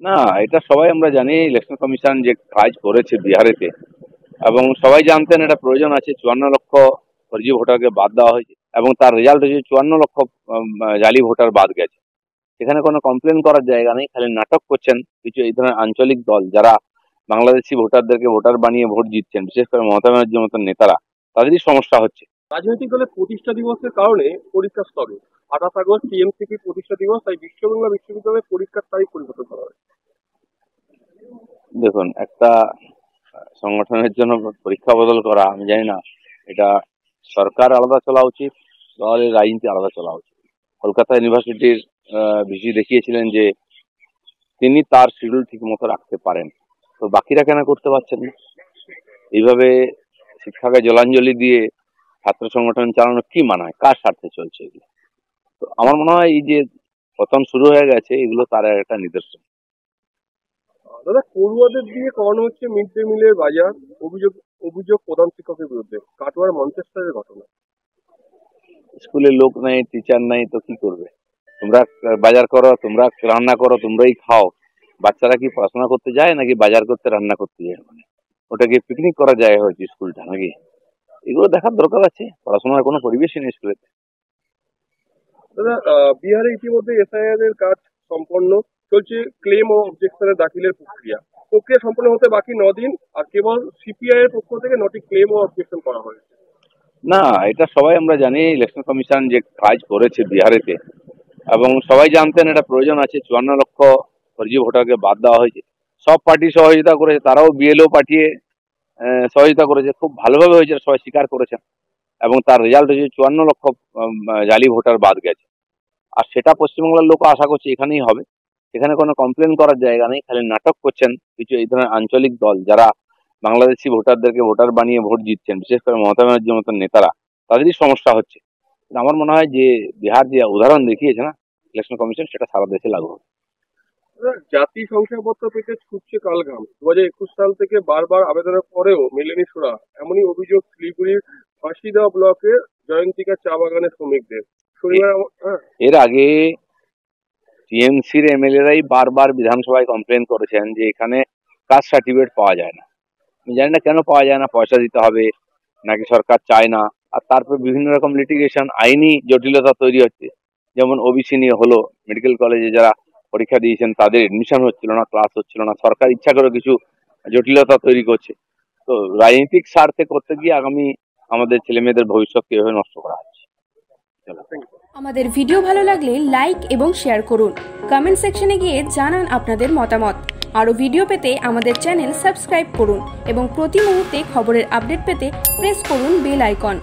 না, এটা সবাই আমরা জানি ইলেকশন কমিশন যে কাজ করেছে বিহারেতে, এবং সবাই জানতেন এটা প্রয়োজন আছে। 54 লক্ষ ফর্জি ভোটারকে বাদ দেওয়া হয়েছে এবং তার রেজাল্ট হয়েছে 54 লক্ষ জালি ভোটার বাদ গেছে। এখানে কোনো কমপ্লেন করার জায়গা নেই, খালি নাটক করছেন কিছু এই ধরনের আঞ্চলিক দল যারা বাংলাদেশি ভোটারদেরকে ভোটার বানিয়ে ভোট জিতছেন, বিশেষ করে মমতা ব্যানার্জির মতন নেতারা। তাদেরই সমস্যা হচ্ছে। রাজনৈতিক দলের প্রতিষ্ঠা দিবসের কারণে পরীক্ষা স্থগিত। 28 আগস্ট টিএমসিপি প্রতিষ্ঠা দিবস, তাই বিশ্ববাংলা বিশ্ববিদ্যালয়ের পরীক্ষার তারিখ পরিবর্তন করা হয়। দেখুন, একটা সংগঠনের জন্য পরীক্ষা বদল করা, আমি জানি না এটা সরকার আলাদা চলা উচিত, দলের রাজনীতি আলাদা চলা উচিত। কলকাতা ইউনিভার্সিটির ভিসি দেখিয়েছিলেন যে তিনি তার শিডিউল ঠিক মতো রাখতে পারেন, তো বাকিরা কেন করতে পারছেন না? এইভাবে শিক্ষাকে জলাঞ্জলি দিয়ে ছাত্র সংগঠন চালানো কি মানায়? কার স্বার্থে চলছে এগুলো? তো আমার মনে হয় এই যে পতন শুরু হয়ে গেছে, এগুলো তার একটা নিদর্শন। দাদা, পড়ুয়াদের দিয়ে করানো হচ্ছে মিড ডে মিলের বাজার, অভিযোগ অভিযোগ প্রধান শিক্ষকের বিরুদ্ধে। কাটোয়ার মঞ্চেস্টারের ঘটনা। স্কুলে লোক নাই, টিচার নাই, তো কি করবে? তোমরা বাজার করো, তোমরা রান্না করো, তোমরাই খাও। বাচ্চারা কি পড়াশোনা করতে যায় নাকি বাজার করতে রান্না করতে যায়? মানে ওটা কি পিকনিক করা যায় হয়েছে স্কুলটা নাকি? এগুলো দেখার দরকার আছে। পড়াশোনার কোনো পরিবেশই নেই স্কুলে। দাদা, বিহারে ইতিমধ্যে এসআইআর এর কাজ সম্পন্ন চলছে। ক্লেম ও অবজেকশনের দাখিলের প্রক্রিয়া সম্পন্ন হতে বাকি 9 দিন, আর কেবল সিপিআই এর পক্ষ থেকে 9টি ক্লেম ও অবজেকশন করা হয়েছে। না, এটা সবাই আমরা জানি ইলেকশন কমিশন যে কাজ করেছে বিহারেতে, এবং সবাই জানতেন এটা প্রয়োজন আছে। 54 লক্ষ ফর্জি ভোটারকে বাদ দেওয়া হয়েছে। সব পার্টি সহযোগিতা করেছে, তারাও বিএলও পাঠিয়ে সহযোগিতা করেছে। খুব ভালোভাবে হয়েছে, সবাই স্বীকার করেছেন, এবং তার রেজাল্ট হয়েছে 54 লক্ষ জালি ভোটার বাদ গেছে। আর সেটা পশ্চিমবাংলার লোক আশা করছে এখানেই হবে। এখানে কোনো কমপ্লেন করার জায়গা নেই, খালি নাটক করছেন কিছু এই ধরনের আঞ্চলিক দল যারা বাংলাদেশি ভোটারদেরকে ভোটার বানিয়ে ভোট জিতছেন, বিশেষ করে মমতা ব্যানার্জির মতন নেতারা। তাদেরই সমস্যা হচ্ছে। আমার মনে হয় যে বিহার যে উদাহরণ দেখিয়েছে না ইলেকশন কমিশন, সেটা সারা দেশে লাগু হবে। জাতি শংসাপত্র পেতে ছুটছে কালঘাম। 2021 সাল থেকে বারবার আবেদনের পরেও মেলেনি সুরা। এমনই অভিযোগ শিলিগুড়ির ফাঁসিদা ব্লকের জয়ন্তিকা চা বাগানের শ্রমিকদের। এর আগে টিএমসির এমএলএরাই বারবার বিধানসভায় কমপ্লেন করেছেন যে এখানে কাস্ট সার্টিফিকেট পাওয়া যায় না। আমি জানি না কেন পাওয়া যায় না, পয়সা দিতে হবে নাকি সরকার চায় না। আর তারপর বিভিন্ন রকম লিটিগেশন, আইনি জটিলতা তৈরি হচ্ছে। যেমন ওবিসি নিয়ে হলো, মেডিকেল কলেজে যারা পরীক্ষা দিয়েছেন তাদের এডমিশন হচ্ছিল না, ক্লাস হচ্ছিল না। সরকার ইচ্ছা করে কিছু জটিলতা তৈরি করছে। তো রাজনৈতিক স্বার্থে করতে গিয়ে আগামী আমাদের ছেলে মেয়েদের ভবিষ্যৎকে এভাবে নষ্ট করা হচ্ছে। আমাদের ভিডিও ভালো লাগলে লাইক এবং শেয়ার করুন। কমেন্ট সেকশনে গিয়ে জানান আপনাদের মতামত। আরও ভিডিও পেতে আমাদের চ্যানেল সাবস্ক্রাইব করুন এবং প্রতি মুহূর্তে খবরের আপডেট পেতে প্রেস করুন বেল আইকন।